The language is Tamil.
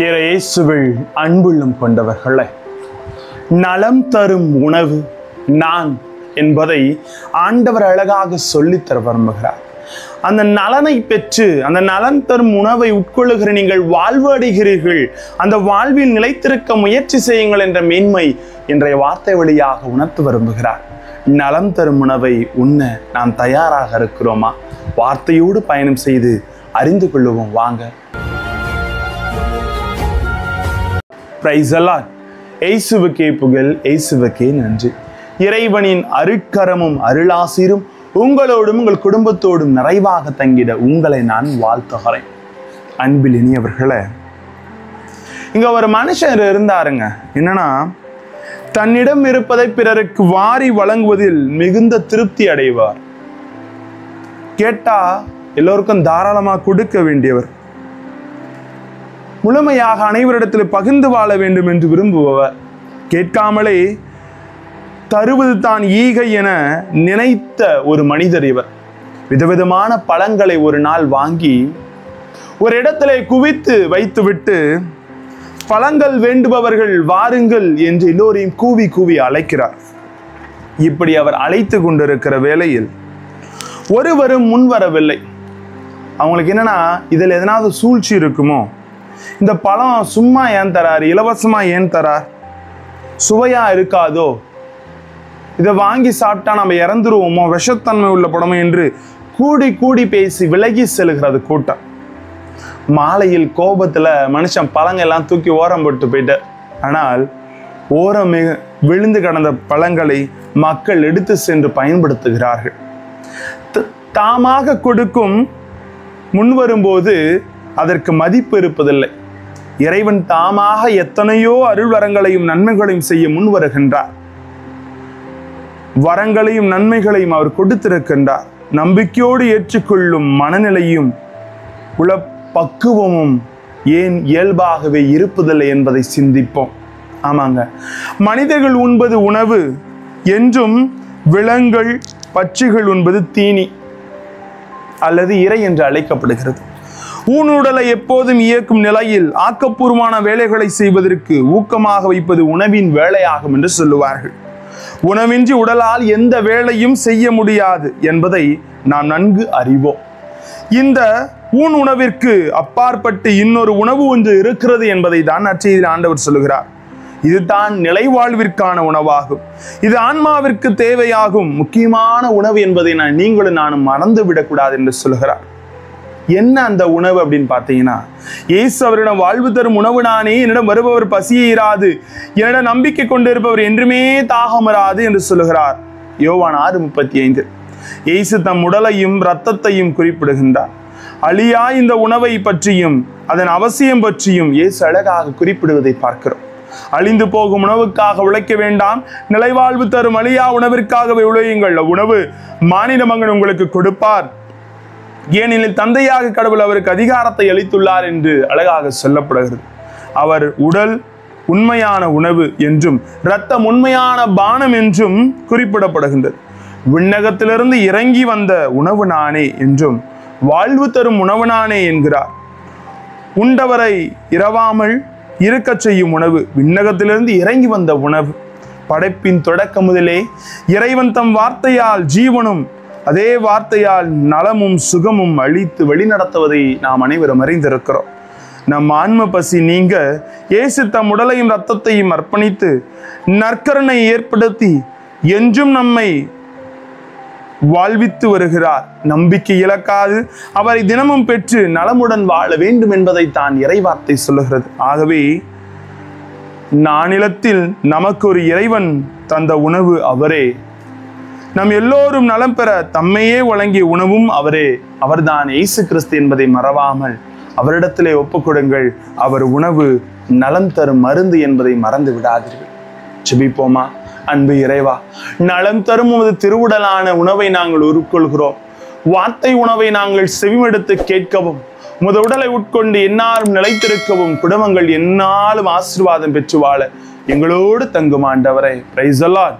இயேசுவில் அன்புள்ளம் கொண்டவர்களே, நலம் தரும் உணவு நான் என்பதை ஆண்டவர் அழகாக சொல்லித்தர விரும்புகிறார். அந்த நலனை பெற்று அந்த நலன் தரும் உணவை உட்கொள்ளுகிற நீங்கள் வாழ்வு அடைகிறீர்கள், அந்த வாழ்வில் நிலைத்திருக்க முயற்சி செய்யுங்கள் என்ற மேன்மை இன்றைய வார்த்தை வழியாக உணர்த்த விரும்புகிறார். நலம் தரும் உணவை உண்ண நாம் தயாராக இருக்கிறோமா? வார்த்தையோடு பயணம் செய்து அறிந்து கொள்ளுவோம் வாங்க. Praise the Lord. இயேசுவுக்கே புகழ், இயேசுவுக்கே நன்றி. இறைவனின் அருட்கரமும் அருளாசீரும் உங்களோடும் உங்கள் குடும்பத்தோடும் நிறைவாக தங்கிட உங்களை நான் வாழ்த்துகிறேன். அன்பில் இனியவர்களே, இங்க ஒரு மனுஷர் இருந்தாருங்க. என்னன்னா, தன்னிடம் இருப்பதை பிறருக்கு வாரி வழங்குவதில் மிகுந்த திருப்தி அடைவார். கேட்டா எல்லோருக்கும் தாராளமா கொடுக்க வேண்டியவர், முழுமையாக அனைவரிடத்தில் பகிர்ந்து வாழ வேண்டும் என்று விரும்புபவர், கேட்காமலே தருவது தான் ஈகை என நினைத்த ஒரு மனிதர் இவர். விதவிதமான பழங்களை ஒரு நாள் வாங்கி ஒரு இடத்திலே குவித்து வைத்துவிட்டு, பழங்கள் வேண்டுபவர்கள் வாருங்கள் என்று எல்லோரையும் கூவி கூவி அழைக்கிறார். இப்படி அவர் அழைத்து கொண்டிருக்கிற வேளையில் ஒருவரும் முன்வரவில்லை. அவங்களுக்கு என்னன்னா, இதில் எதனாவது சூழ்ச்சி இருக்குமோ, இந்த பழம் சும்மா ஏன் தரார், இலவசமா ஏன் தரார், சுவையா இருக்காதோ, இதை வாங்கி சாப்பிட்டா நம்ம இறந்துருவோமோ, விஷத்தன்மை உள்ள பழமோ என்று கூடி கூடி பேசி விலகி செல்கிறது கூட்டம். மாலையில் கோபத்துல மனுஷன் பழங்கெல்லாம் தூக்கி ஓரம் போட்டு போயிட்டார். ஆனால் ஓரம் விழுந்து கிடந்த பழங்களை மக்கள் எடுத்து சென்று பயன்படுத்துகிறார்கள். தாமாக கொடுக்கும் முன்வரும்போது அதற்கு மதிப்பு இருப்பதில்லை. இறைவன் தாமாக எத்தனையோ அருள் வரங்களையும் நன்மைகளையும் செய்ய முன் வருகின்றார். வரங்களையும் நன்மைகளையும் அவர் கொடுத்திருக்கின்றார். நம்பிக்கையோடு ஏற்றுக்கொள்ளும் மனநிலையும் உள்ள பக்குவமும் ஏன் இயல்பாகவே இருப்பதில்லை என்பதை சிந்திப்போம். ஆமாங்க, மனிதர்கள் உண்பது உணவு என்றும் விலங்குகள் பட்சிகள் உண்பது தீனி அல்லது இறை என்று அழைக்கப்படுகிறது. ஊனுடலை எப்போதும் இயக்கும் நிலையில் ஆக்கப்பூர்வமான வேலைகளை செய்வதற்கு ஊக்கமாக வைப்பது உணவின் வேலையாகும் என்று சொல்லுவார்கள். உணவின்றி உடலால் எந்த வேலையும் செய்ய முடியாது என்பதை நாம் நன்கு அறிவோம். இந்த ஊன் உணவிற்கு அப்பாற்பட்டு இன்னொரு உணவு ஒன்று இருக்கிறது என்பதை தான் நற்செய்தியில் ஆண்டவர் சொல்லுகிறார். இதுதான் நிலை வாழ்விற்கான உணவாகும், இது ஆன்மாவிற்கு தேவையாகும் முக்கியமான உணவு என்பதை நீங்களும் நானும் மறந்து விடக்கூடாது என்று சொல்லுகிறார். என்ன அந்த உணவு அப்படின்னு பார்த்தீங்கன்னா, இயேசு அவரிடம் வாழ்வு தரும் உணவு நானே, என்னிடம் வருபவர் பசியே இராது, என்னிடம் நம்பிக்கை கொண்டிருப்பவர் என்றுமே தாகமராது என்று சொல்லுகிறார். யோவான் 6:35. இயேசு தம் உடலையும் இரத்தத்தையும் குறிப்பிடுகின்றார். அழியா இந்த உணவை பற்றியும் அதன் அவசியம் பற்றியும் இயேசு அழகாக குறிப்பிடுவதை பார்க்கிறோம். அழிந்து போகும் உணவுக்காக உழைக்க வேண்டாம், நிலைவாழ்வு தரும் அழியா உணவிற்காகவே உழையுங்கள். உணவு மானிட மகன் உங்களுக்கு கொடுப்பார், ஏனெனில் தந்தையாக கடவுள் அவருக்கு அதிகாரத்தை அளித்துள்ளார் என்று அழகாக சொல்லப்படுகிறது. அவர் உடல் உண்மையான உணவு என்றும் இரத்தம் உண்மையான பானம் என்றும் குறிப்பிடப்படுகின்றது. விண்ணகத்திலிருந்து இறங்கி வந்த உணவு நானே என்றும் வாழ்வு தரும் உணவு நானே என்கிறார். உண்டவரை இரவாமல் இருக்க செய்யும் உணவு, விண்ணகத்திலிருந்து இறங்கி வந்த உணவு. படைப்பின் தொடக்க முதலே இறைவன் தம் வார்த்தையால் ஜீவனும் அதே வார்த்தையால் நலமும் சுகமும் அளித்து வழிநடத்துவதை நாம் அனைவரும் அறிந்திருக்கிறோம். நம் ஆன்ம பசி நீங்க இயேசு தம் உடலையும் இரத்தத்தையும் அர்ப்பணித்து நற்கருணை ஏற்படுத்தி என்றும் நம்மை வாழ்வித்து வருகிறார். நம்பிக்கை இழக்காது அவரை தினமும் பெற்று நலமுடன் வாழ வேண்டும் என்பதை தான் இறைவார்த்தை சொல்லுகிறது. ஆகவே நானிலத்தில் நமக்கு ஒரு இறைவன் தந்த உணவு அவரே. நம் எல்லோரும் நலம் பெற தம்மையே வழங்கிய உணவும் அவரே. அவர்தான் இயேசு கிறிஸ்து என்பதை மறவாமல் அவரிடத்திலே ஒப்புக்கொடுங்கள். அவர் உணவு நலம் தரும் மருந்து என்பதை மறந்து விடாதீர்கள். ஜெபிப்போமா. அன்பு இறைவா, நலம் தரும் உமது திருவுடலான உணவை நாங்கள் உட்கொள்கிறோம். வார்த்தை உணவை நாங்கள் செவிமெடுத்து கேட்கவும், உமது உடலை உட்கொண்டு எந்நாளும் நிலைத்திருக்கவும், குடும்பங்கள் எந்நாளும் ஆசீர்வாதம் பெற்று வாழ எங்களோடு தங்கும் ஆண்டவரே. Praise the Lord.